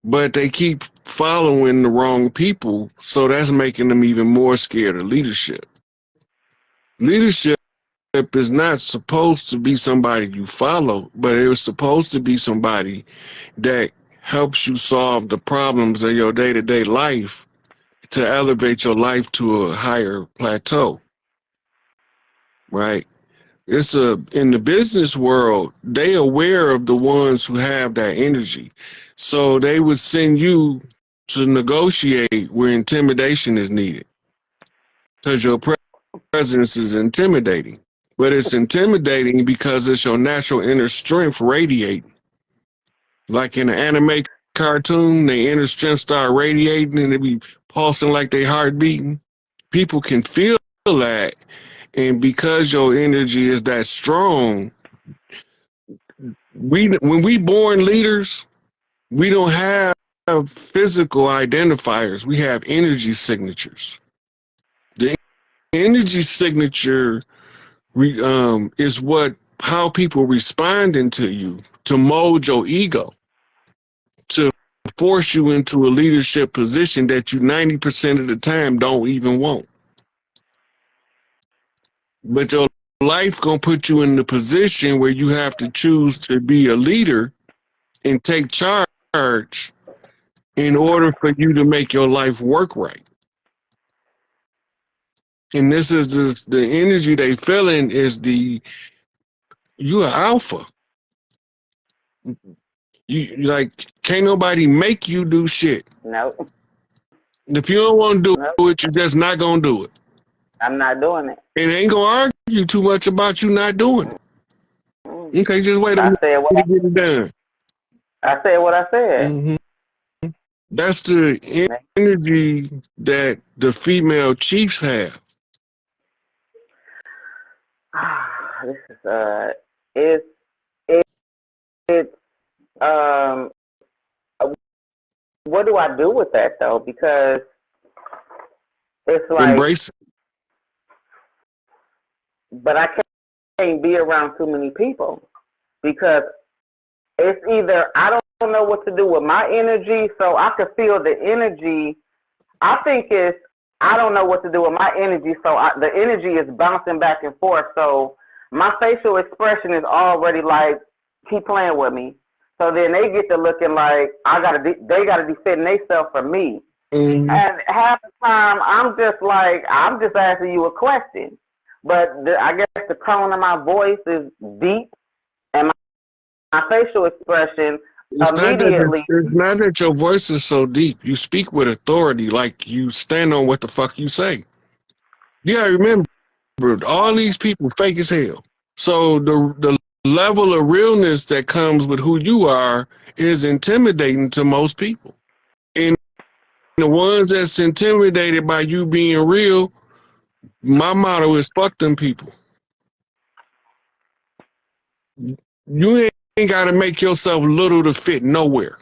but they keep following the wrong people, so that's making them even more scared of leadership. Leadership is not supposed to be somebody you follow, but it was supposed to be somebody that helps you solve the problems of your day-to-day life to elevate your life to a higher plateau, right? In the business world, they aware of the ones who have that energy. So they would send you to negotiate where intimidation is needed, because your presence is intimidating. But it's intimidating because it's your natural inner strength radiating. Like in an anime cartoon, their inner strength start radiating and they be pulsing like they heart beating. People can feel that, and because your energy is that strong, when we born leaders, we don't have physical identifiers. We have energy signatures. The energy signature is how people responding to you to mold your ego, to force you into a leadership position that you 90% of the time don't even want. But your life gonna put you in the position where you have to choose to be a leader and take charge in order for you to make your life work right. And this is the energy they feeling is you are alpha. You like, can't nobody make you do shit. Nope. If you don't want to Nope. do it, you're just not gonna do it. I'm not doing it. And ain't gonna argue too much about you not doing it. Okay, just wait a I minute said what to get it done. I said. What I said. Mm-hmm. That's the energy that the female chiefs have. This is it's what do I do with that though? Because it's like, Embrace it. but I can't be around too many people because it's either I don't know what to do with my energy, so I can feel the energy. I think it's I don't know what to do with my energy, so the energy is bouncing back and forth. So my facial expression is already like, keep playing with me. So then they get to looking like they gotta defend themselves from me. Mm-hmm. And half the time I'm just asking you a question, but I guess the tone of my voice is deep, and my facial expression immediately. It's not that your voice is so deep. You speak with authority, like you stand on what the fuck you say. You gotta remember, all these people fake as hell. So the level of realness that comes with who you are is intimidating to most people. And the ones that's intimidated by you being real, my motto is fuck them people. You ain't got to make yourself little to fit nowhere.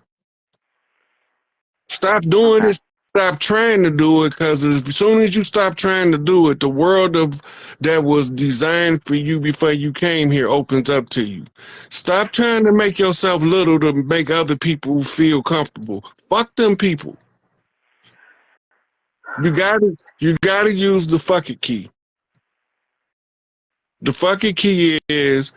Stop doing it. Stop trying to do it, because as soon as you stop trying to do it, the world of that was designed for you before you came here opens up to you. Stop trying to make yourself little to make other people feel comfortable. Fuck them people. You gotta use the fuck it key. The fuck it key is,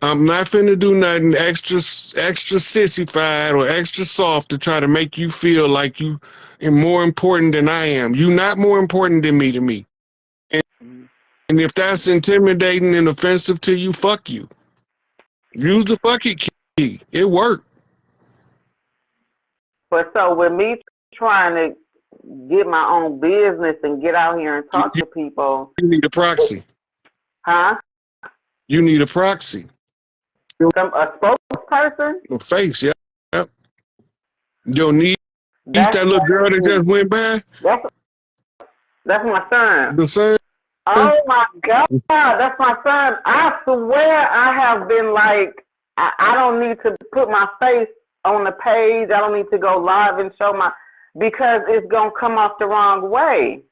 I'm not finna do nothing extra sissified or extra soft to try to make you feel like you are more important than I am. You not more important than me to me. And if that's intimidating and offensive to you, fuck you. Use the fuck it key. It worked. But so with me trying to get my own business and get out here and talk to people. You need a proxy. Huh? You need a proxy. A spokesperson? A face, yeah. Yep. You'll need that little girl that just went by. That's my son. The son? Oh my God, that's my son. I swear I have been like, I don't need to put my face on the page. I don't need to go live and show because it's going to come off the wrong way.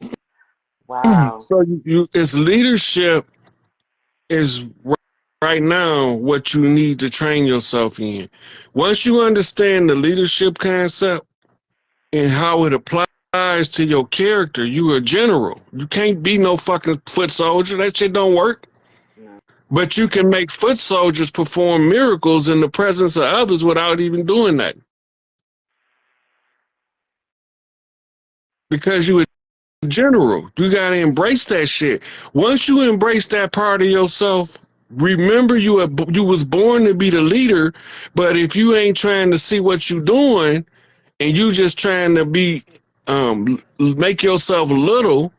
Wow. So it's leadership is right now what you need to train yourself in. Once you understand the leadership concept and how it applies to your character, you are a general. You can't be no fucking foot soldier. That shit don't work. But you can make foot soldiers perform miracles in the presence of others without even doing that. Because you a general. You got to embrace that shit. Once you embrace that part of yourself, remember you was born to be the leader, but if you ain't trying to see what you doing and you just trying to be make yourself little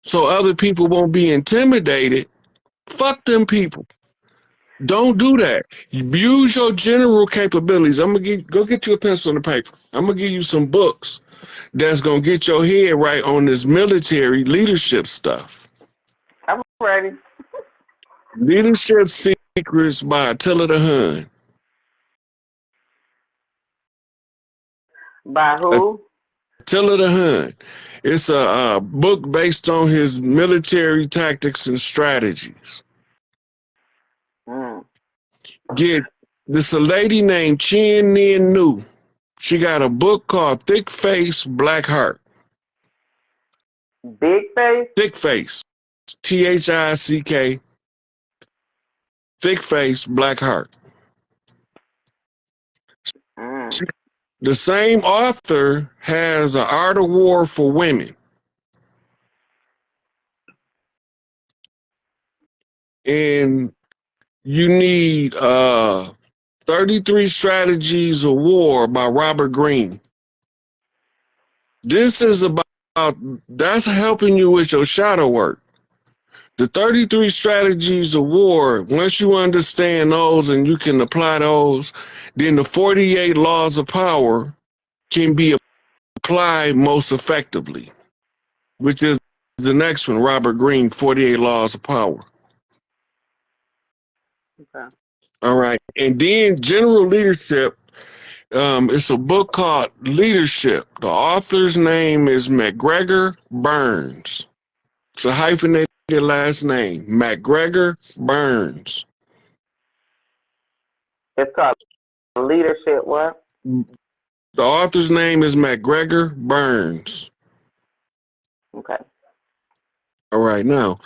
so other people won't be intimidated, fuck them people. Don't do that. Use your general capabilities. I'm gonna go get you a pencil and a paper. I'm gonna give you some books that's gonna get your head right on this military leadership stuff. I'm ready. Leadership Secrets by Attila the Hun. By who? Attila the Hun. It's a book based on his military tactics and strategies. This a lady named Chen Nin Nu. She got a book called Thick Face, Black Heart. Big Face? Thick Face. THICK. Thick Face, Black Heart. The same author has an Art of War for Women. And you need 33 Strategies of War by Robert Greene. This is about, that's helping you with your shadow work. The 33 Strategies of War, once you understand those and you can apply those, then the 48 Laws of Power can be applied most effectively, which is the next one, Robert Greene, 48 Laws of Power. Okay. All right. And then General Leadership, it's a book called Leadership. The author's name is McGregor Burns. It's a hyphenated last name, McGregor Burns. It's called Leadership what? The author's name is McGregor Burns. Okay. All right. Now,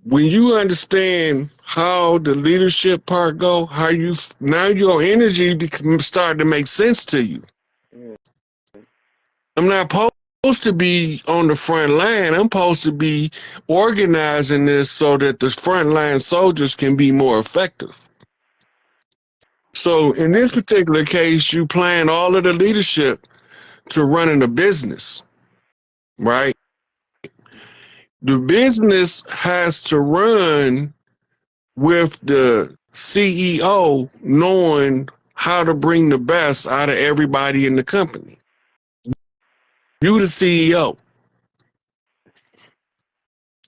when you understand how the leadership part go, how you now your energy start to make sense to you. I'm not supposed to be on the front line. I'm supposed to be organizing this so that the front line soldiers can be more effective. So in this particular case, you plan all of the leadership to running a business, right? The business has to run with the CEO knowing how to bring the best out of everybody in the company. You the CEO.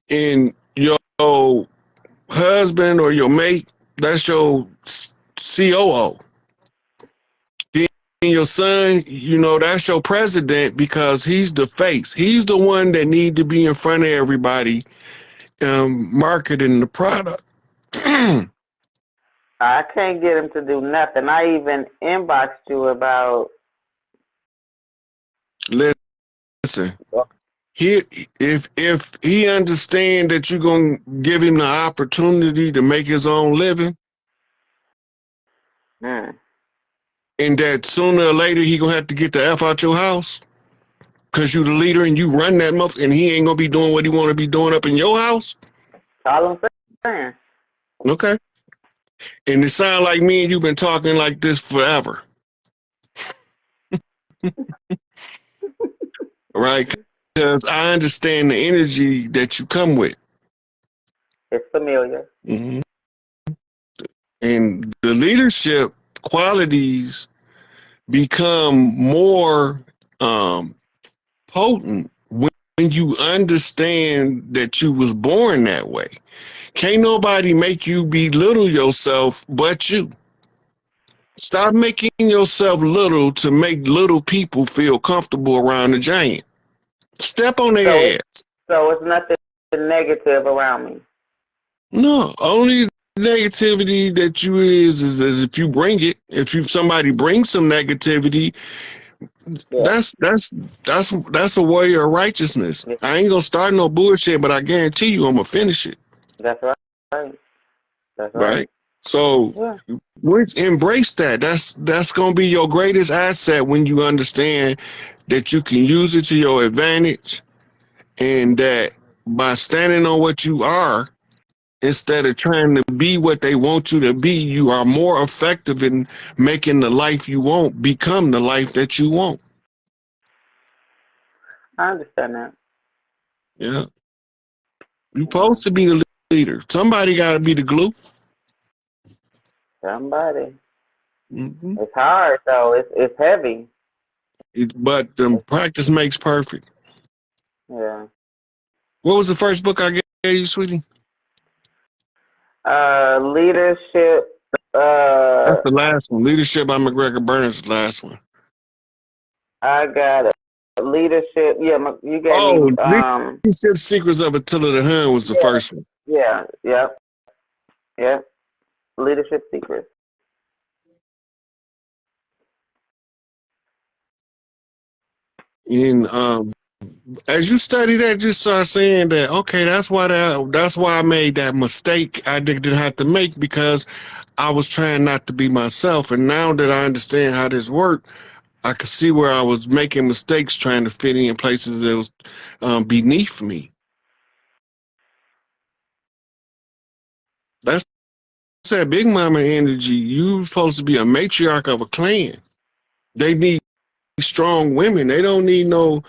And your husband or your mate, that's your COO. Then your son, that's your president because he's the face. He's the one that need to be in front of everybody marketing the product. I can't get him to do nothing. I even inboxed you about. Listen, if he understand that you're gonna give him the opportunity to make his own living, and that sooner or later he gonna have to get the F out your house because you the leader and you run that mother, and he ain't gonna be doing what he want to be doing up in your house. All I'm saying. Okay. And it sounds like me and you been talking like this forever. Right? Because I understand the energy that you come with. It's familiar. Mm-hmm. And the leadership qualities become more potent when you understand that you was born that way. Can't nobody make you belittle yourself but you. Stop making yourself little to make little people feel comfortable around the giant. Step on their ass. So it's nothing negative around me. No, only negativity that you is if you bring it. If somebody brings some negativity, that's a warrior of righteousness. Yeah. I ain't gonna start no bullshit, but I guarantee you I'm gonna finish it. That's right. That's right. So embrace that. That's gonna be your greatest asset when you understand that you can use it to your advantage, and that by standing on what you are, instead of trying to be what they want you to be, you are more effective in making the life you want become the life that you want. I understand that. Yeah. You're supposed to be the leader. Somebody got to be the glue. Somebody. Mm-hmm. It's hard though. It's heavy. But practice makes perfect. Yeah. What was the first book I gave you, sweetie? Leadership. That's the last one. Leadership by McGregor Burns, the last one. I got it. Leadership. Yeah, you gave me. Leadership Secrets of Attila the Hun was the first one. Yeah. Yep. Yep. Leadership Secrets. And as you study that, you start saying that, okay, that's why I made that mistake I didn't have to make, because I was trying not to be myself. And now that I understand how this worked, I could see where I was making mistakes trying to fit in places that was beneath me. That's that big mama energy. You're supposed to be a matriarch of a clan. They need strong women. They don't need no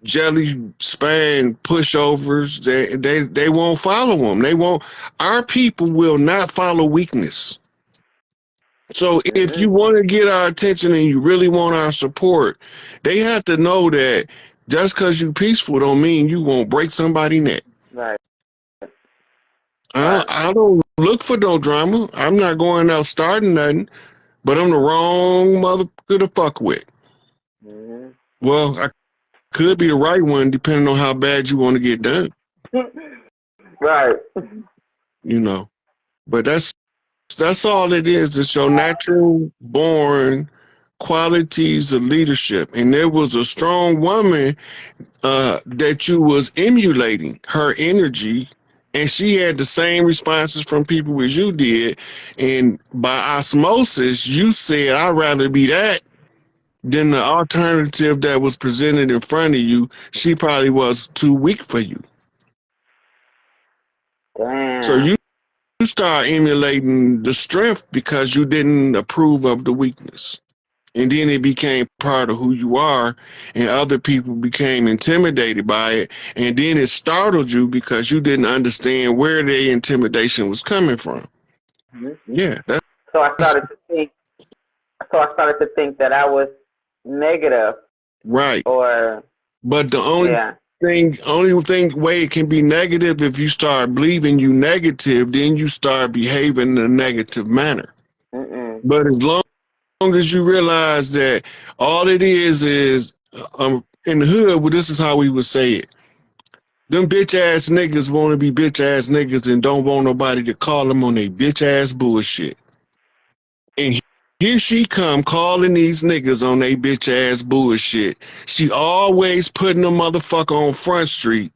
jelly span pushovers. They won't follow them. They won't. Our people will not follow weakness. So if you want to get our attention and you really want our support, they have to know that just because you peaceful don't mean you won't break somebody's neck. Right. I don't look for no drama. I'm not going out starting nothing, but I'm the wrong motherfucker to fuck with. Mm-hmm. Well, I could be the right one depending on how bad you want to get done. Right. But that's all it is. It's your natural born qualities of leadership. And there was a strong woman that you was emulating her energy, and she had the same responses from people as you did. And by osmosis, you said, I'd rather be that than the alternative that was presented in front of you. She probably was too weak for you. Damn. So you start emulating the strength because you didn't approve of the weakness. and then it became part of who you are, and other people became intimidated by it, and then it startled you because you didn't understand where the intimidation was coming from. Yeah, So I started to think. So I started to think that I was negative, right. or But the yeah. only thing way it can be negative, if you start believing you negative, then you start behaving in a negative manner. Mm-mm. But as long as you realize that all it is in the hood, well, this is how we would say it. Them bitch ass niggas want to be bitch ass niggas and don't want nobody to call them on their bitch ass bullshit. And here she come calling these niggas on their bitch ass bullshit. She always putting the motherfucker on Front Street,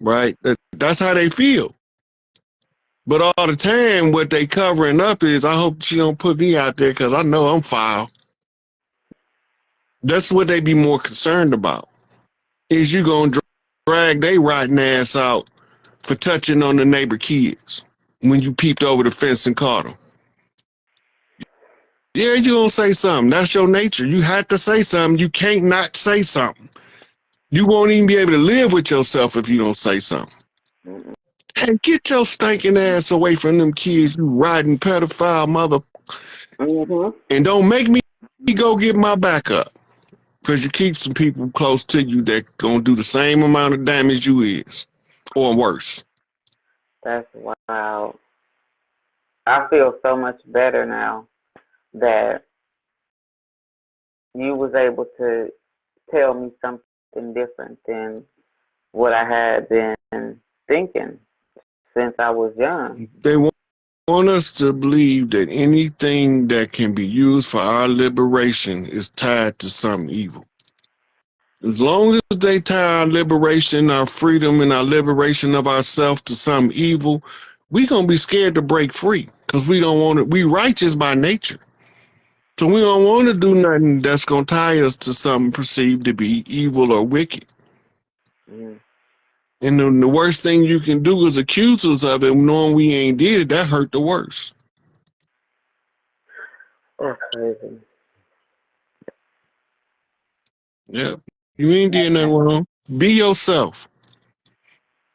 right? That's how they feel. But all the time, what they covering up is, I hope she don't put me out there because I know I'm foul. That's what they be more concerned about. Is you gonna drag they rotten ass out for touching on the neighbor kids when you peeped over the fence and caught them? Yeah, you gonna say something. That's your nature. You have to say something. You can't not say something. You won't even be able to live with yourself if you don't say something. Hey, get your stinking ass away from them kids, you riding pedophile mother. And don't make me go get my back up. Because you keep some people close to you that gonna do the same amount of damage you is. Or worse. That's wild. I feel so much better now that you was able to tell me something different than what I had been thinking since I was young. They want us to believe that anything that can be used for our liberation is tied to something evil. As long as they tie our liberation, our freedom, and our liberation of ourselves to something evil, we gonna be scared to break free because we don't want to. We righteous by nature, so we don't want to do nothing that's gonna tie us to something perceived to be evil or wicked. Mm. And the worst thing you can do is accuse us of it, knowing we ain't did it. That hurt the worst. That's crazy. Yeah, you ain't did nothing wrong. Be yourself.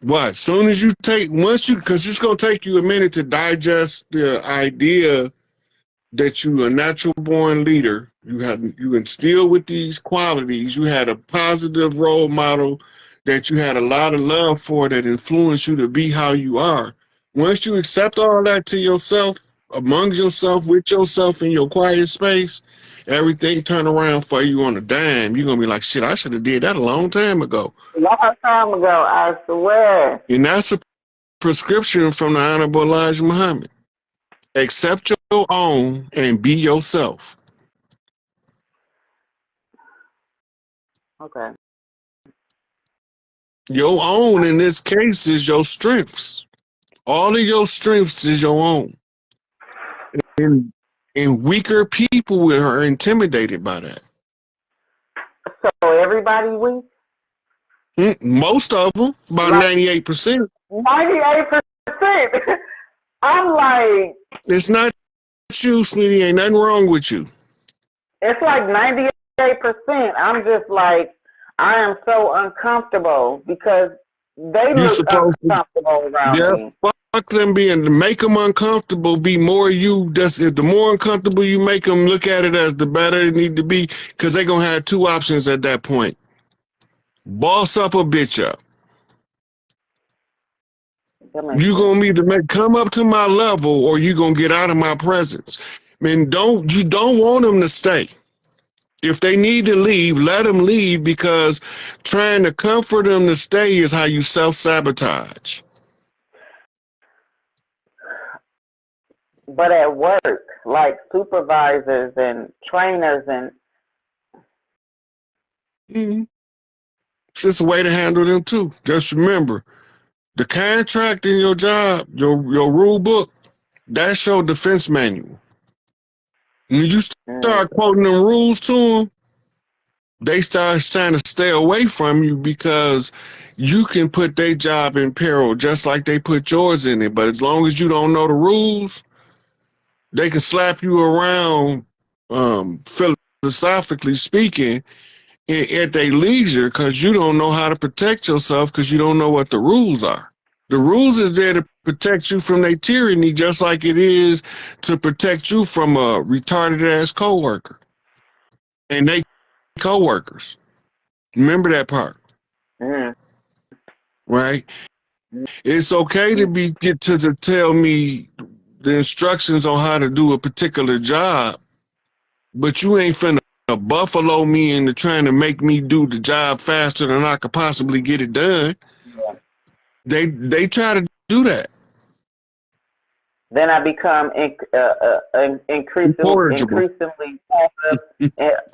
What? Soon as you because it's gonna take you a minute to digest the idea that you a natural born leader. You instill with these qualities. You had a positive role model that you had a lot of love for that influenced you to be how you are. Once you accept all that to yourself, among yourself, with yourself in your quiet space, everything turn around for you on a dime. You're gonna be like, shit, I should have did that a long time ago. Long time ago, I swear. And that's a prescription from the Honorable Elijah Muhammad. Accept your own and be yourself. Okay. Your own in this case is your strengths. All of your strengths is your own. And weaker people are intimidated by that. So everybody weak? Most of them, about Like 98%. 98%. I'm like, It's not you, sweetie. Ain't nothing wrong with you. it's like 98%. I'm just like, I am so uncomfortable because they You look supposed to, uncomfortable around me. fuck them being, to make them uncomfortable, be more you. The more uncomfortable you make them, look at it as the better it need to be, because they're going to have two options at that point. Boss up or bitch up. You going to either come up to my level or you going to get out of my presence. You don't want them to stay. If they need to leave, let them leave, because trying to comfort them to stay is how you self-sabotage. But at work, like supervisors and trainers and It's just a way to handle them too. Just remember, the contract in your job, your rule book, that's your defense manual. When you start quoting them rules to them, they start trying to stay away from you because you can put their job in peril just like they put yours in it. But as long as you don't know the rules, they can slap you around philosophically speaking, at their leisure, because you don't know how to protect yourself because you don't know what the rules are. The rules is there to protect you from their tyranny, just like it is to protect you from a retarded ass coworker and they coworkers. Remember that part, Mm. right? It's okay to get to tell me the instructions on how to do a particular job, but you ain't finna buffalo me into trying to make me do the job faster than I could possibly get it done. Yeah. They try to do that. Then I become Incorrigible. increasingly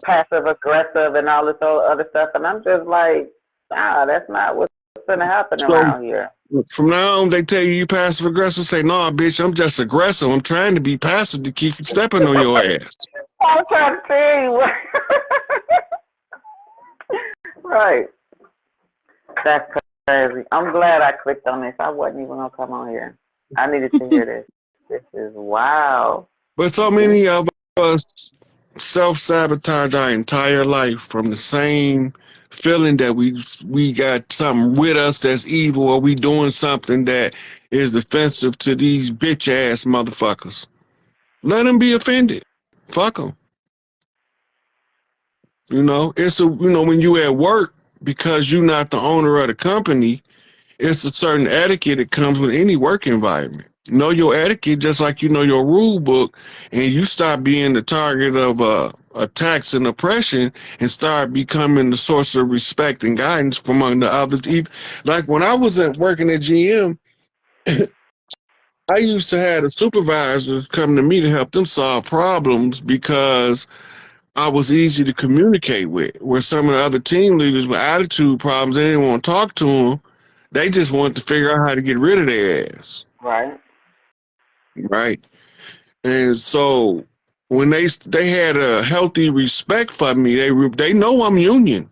passive aggressive, and all this other stuff. And I'm just like, nah, that's not what's going to happen So around here. from now on, they tell you passive aggressive. Say, nah, bitch, I'm just aggressive. I'm trying to be passive to keep from stepping on your ass. I'm trying to tell you what. Right. That's crazy. I'm glad I clicked on this. I wasn't even going to come on here. I needed to hear this. This is wow. But so many of us self-sabotage our entire life from the same feeling that we got something with us that's evil, or we doing something that is offensive to these bitch-ass motherfuckers. Let them be offended. Fuck them. You know, when you at work, because you're not the owner of the company, it's a certain etiquette that comes with any work environment. Know your etiquette just like you know your rule book, and you stop being the target of attacks and oppression and start becoming the source of respect and guidance from among the others. Like when I was working at GM, I used to have the supervisors come to me to help them solve problems because I was easy to communicate with. Where some of the other team leaders with attitude problems, they didn't want to talk to them. They just wanted to figure out how to get rid of their ass. Right. Right. And so when they had a healthy respect for me, they know I'm union.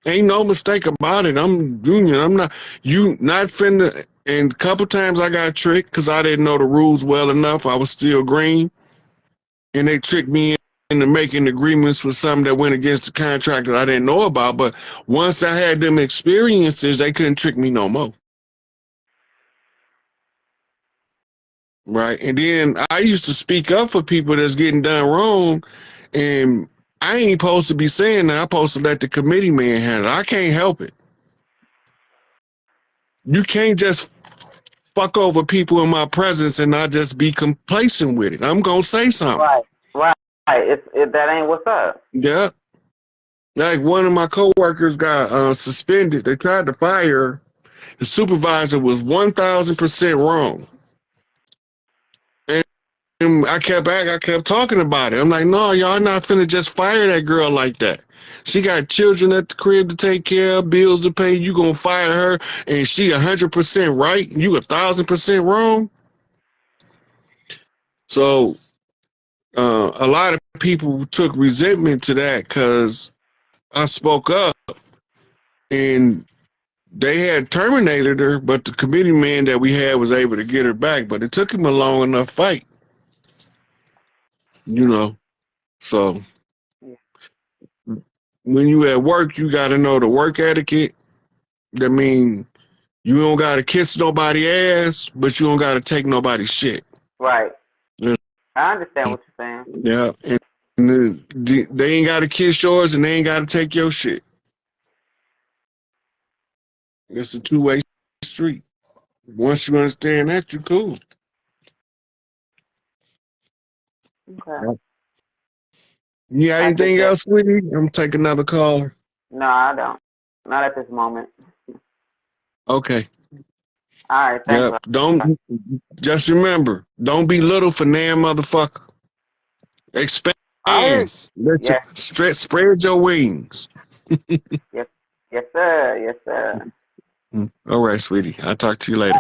Ain't no mistake about it. I'm union. I'm not finna. And a couple times I got tricked because I didn't know the rules well enough. I was still green, and they tricked me into making agreements with something that went against the contract that I didn't know about. But once I had them experiences, they couldn't trick me no more. Right. And then I used to speak up for people that's getting done wrong. And I ain't supposed to be saying that. I'm supposed to let the committee man handle it. I can't help it. You can't just fuck over people in my presence and not just be complacent with it. I'm going to say something. Right. Right. That ain't what's up. Yeah. Like one of my coworkers got suspended. They tried to fire her. The supervisor was 1,000% wrong. And I kept talking about it. I'm like, no, y'all not finna just fire that girl like that. She got children at the crib to take care of, bills to pay. You gonna fire her, and she 100% right? You 1,000% wrong? So a lot of people took resentment to that because I spoke up, and they had terminated her, but the committee man that we had was able to get her back. But it took him a long enough fight, you know. So when you at work, you got to know the work etiquette. That mean you don't got to kiss nobody ass, but you don't got to take nobody's shit. Right. Yeah. I understand what you're saying. Yeah, and they ain't got to kiss yours, and they ain't got to take your shit. It's a two-way street. Once you understand that, you cool. Okay. You got anything else, sweetie? I'm gonna take another caller. No, I don't. Not at this moment. Okay. All right. Thanks. Yep. Don't just remember, don't be little for damn motherfucker. Expand. Spread your wings. Yes, sir. Yes, sir. All right, sweetie. I'll talk to you later.